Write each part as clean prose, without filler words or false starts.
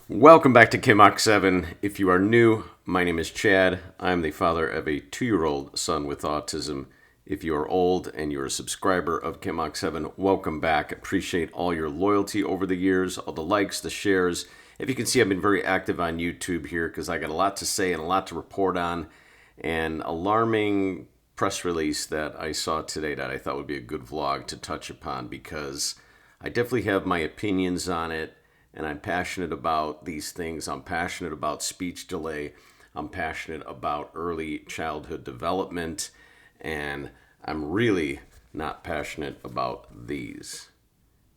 Welcome back to KMOX 7. If you are new, my name is Chad. I'm the father of a 2-year-old son with autism. If you are old and you're a subscriber of KMOX 7, welcome back. Appreciate all your loyalty over the years, all the likes, the shares. If you can see, I've been very active on YouTube here because I got a lot to say and a lot to report on. An alarming press release that I saw today that I thought would be a good vlog to touch upon because I definitely have my opinions on it. And I'm passionate about these things. I'm passionate about speech delay. I'm passionate about early childhood development. And I'm really not passionate about these.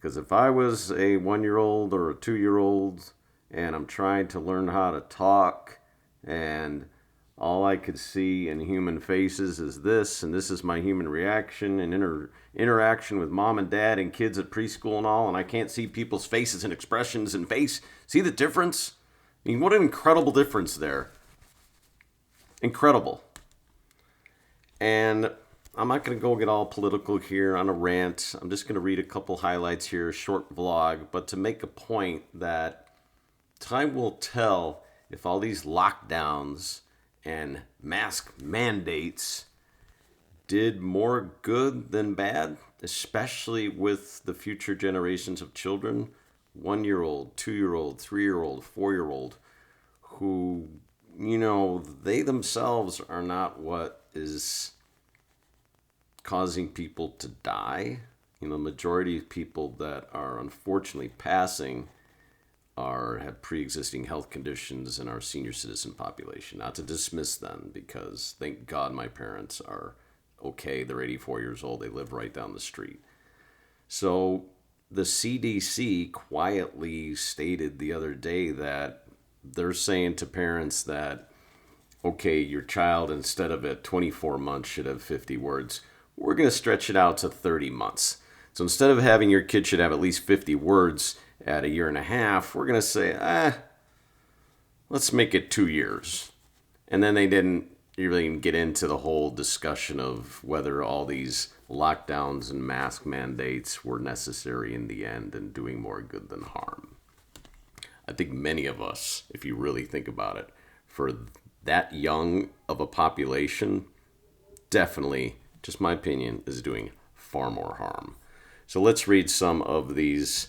Because if I was a 1-year-old or a 2-year-old and I'm trying to learn how to talk and all I could see in human faces is this, and this is my human reaction and interaction with mom and dad and kids at preschool and all, and I can't see people's faces and expressions and face. See the difference? I mean, what an incredible difference there. Incredible. And I'm not going to go get all political here on a rant. I'm just going to read a couple highlights here, short vlog, but to make a point that time will tell if all these lockdowns and mask mandates did more good than bad, especially with the future generations of children, 1-year-old, 2-year-old, 3-year-old, 4-year-old, who, they themselves are not what is causing people to die. The majority of people that are unfortunately passing have pre-existing health conditions in our senior citizen population. Not to dismiss them, because thank God my parents are okay. They're 84 years old. They live right down the street. So the CDC quietly stated the other day that they're saying to parents that, okay, your child, instead of at 24 months, should have 50 words. We're going to stretch it out to 30 months. So instead of having your kid should have at least 50 words at a year and a half, we're going to say, let's make it 2 years. And then they didn't really even get into the whole discussion of whether all these lockdowns and mask mandates were necessary in the end and doing more good than harm. I think many of us, if you really think about it, for that young of a population, definitely, just my opinion, is doing far more harm. So let's read some of these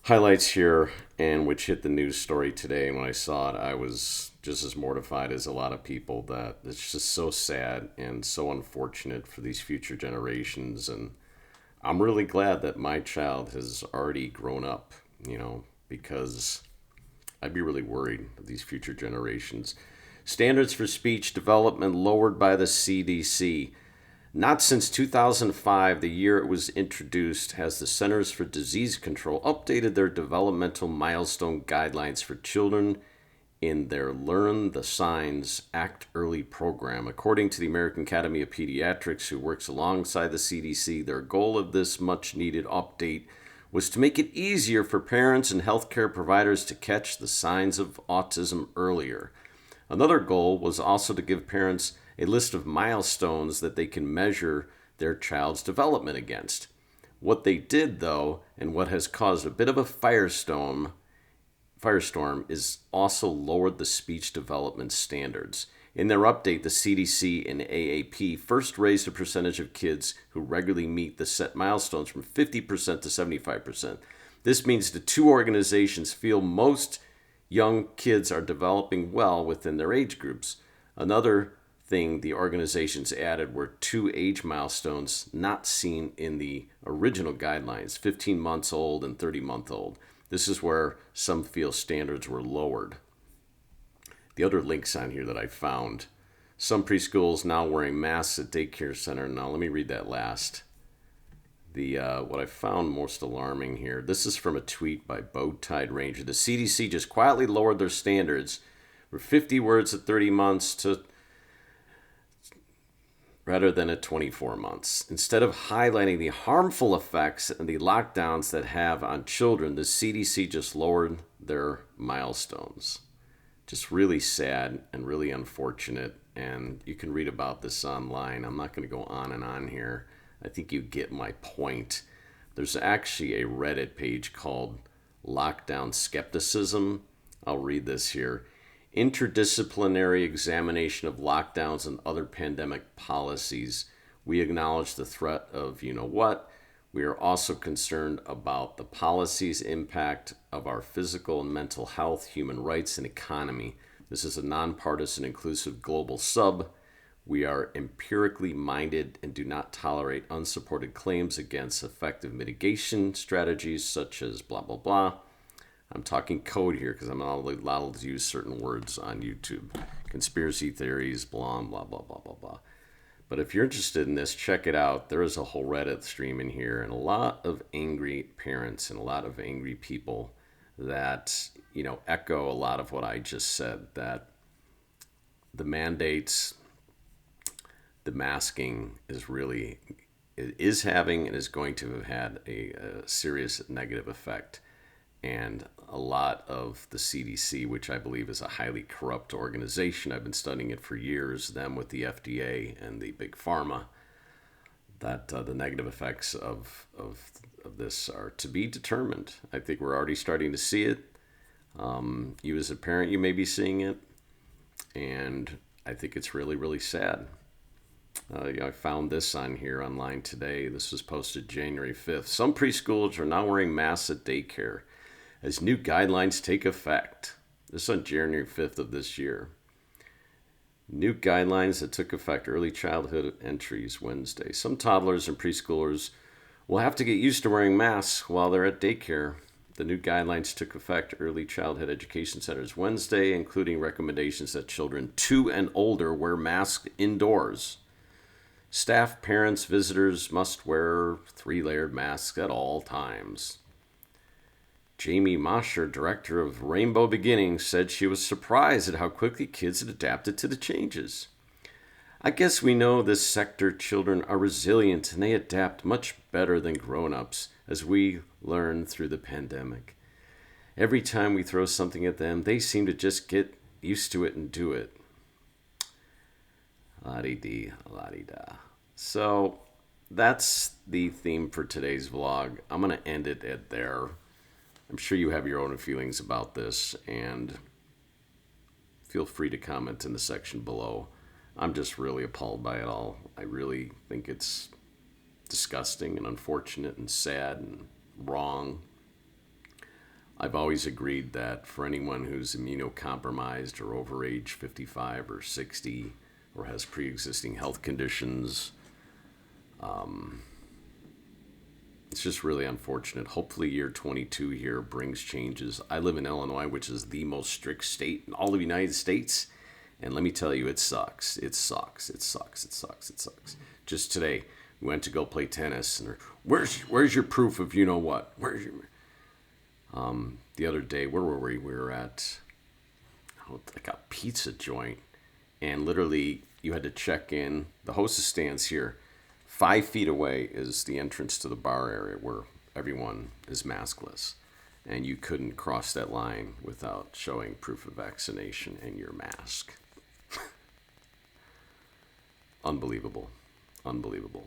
highlights here, and which hit the news story today. And when I saw it, I was just as mortified as a lot of people that it's just so sad and so unfortunate for these future generations. And I'm really glad that my child has already grown up, because I'd be really worried of these future generations. Standards for speech development lowered by the CDC. Not since 2005, the year it was introduced, has the Centers for Disease Control updated their developmental milestone guidelines for children in their Learn the Signs, Act Early program. According to the American Academy of Pediatrics, who works alongside the CDC, their goal of this much-needed update was to make it easier for parents and healthcare providers to catch the signs of autism earlier. Another goal was also to give parents a list of milestones that they can measure their child's development against. What they did, though, and what has caused a bit of a firestorm, is also lowered the speech development standards. In their update, the CDC and AAP first raised the percentage of kids who regularly meet the set milestones from 50% to 75%. This means the two organizations feel most young kids are developing well within their age groups. Another thing the organizations added were 2 age milestones not seen in the original guidelines, 15 months old and 30-month-old. This is where some feel standards were lowered. The other links on here that I found. Some preschools now wearing masks at daycare center. Now let me read that last. What I found most alarming here, this is from a tweet by Bowtied Ranger. The CDC just quietly lowered their standards from 50 words at 30 months to rather than at 24 months. Instead of highlighting the harmful effects and the lockdowns that have on children, the CDC just lowered their milestones. Just really sad and really unfortunate, and you can read about this online. I'm not going to go on and on here. I think you get my point. There's actually a Reddit page called Lockdown Skepticism, I'll read this here. Interdisciplinary examination of lockdowns and other pandemic policies. We acknowledge the threat of you know what. We are also concerned about the policy's impact of our physical and mental health, human rights, and economy. This is a nonpartisan, inclusive global sub. We are empirically minded and do not tolerate unsupported claims against effective mitigation strategies such as blah, blah, blah. I'm talking code here because I'm not allowed to use certain words on YouTube. Conspiracy theories, blah, blah, blah, blah, blah, blah. But if you're interested in this, check it out. There is a whole Reddit stream in here and a lot of angry parents and a lot of angry people that, echo a lot of what I just said, that the mandates, the masking is having and is going to have had a serious negative effect. And a lot of the CDC, which I believe is a highly corrupt organization, I've been studying it for years, them with the FDA and the big pharma, that the negative effects of this are to be determined. I think we're already starting to see it. You as a parent, you may be seeing it. And I think it's really, really sad. I found this on here online today. This was posted January 5th. Some preschoolers are now wearing masks at daycare as new guidelines take effect. This is on January 5th of this year. New guidelines that took effect early childhood entries Wednesday. Some toddlers and preschoolers will have to get used to wearing masks while they're at daycare. The new guidelines took effect early childhood education centers Wednesday, including recommendations that children 2 and older wear masks indoors. Staff, parents, visitors must wear 3-layered masks at all times. Jamie Mosher, director of Rainbow Beginnings, said she was surprised at how quickly kids had adapted to the changes. I guess we know this sector children are resilient and they adapt much better than grown-ups, as we learned through the pandemic. Every time we throw something at them, they seem to just get used to it and do it. La-dee-dee, la-dee-da. So that's the theme for today's vlog. I'm going to end it at there. I'm sure you have your own feelings about this, and feel free to comment in the section below. I'm just really appalled by it all. I really think it's disgusting and unfortunate and sad and wrong. I've always agreed that for anyone who's immunocompromised or over age 55 or 60 or has pre-existing health conditions, it's just really unfortunate. Hopefully year 22 here brings changes. I live in Illinois, which is the most strict state in all of the United States. And let me tell you, it sucks. It sucks. It sucks. It sucks. It sucks. Just today, we went to go play tennis. And where's your proof of you know what? Where's your... The other day, where were we? We were at like a pizza joint. And literally, you had to check in. The hostess stands here. 5 feet away is the entrance to the bar area where everyone is maskless. And you couldn't cross that line without showing proof of vaccination and your mask. Unbelievable. Unbelievable.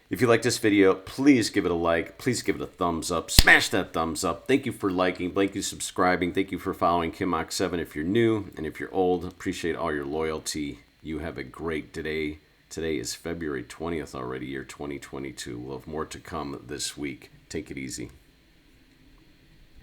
If you like this video, please give it a like. Please give it a thumbs up. Smash that thumbs up. Thank you for liking. Thank you for subscribing. Thank you for following KimMock7 if you're new. And if you're old, appreciate all your loyalty. You have a great day. Today is February 20th already, year 2022. We'll have more to come this week. Take it easy.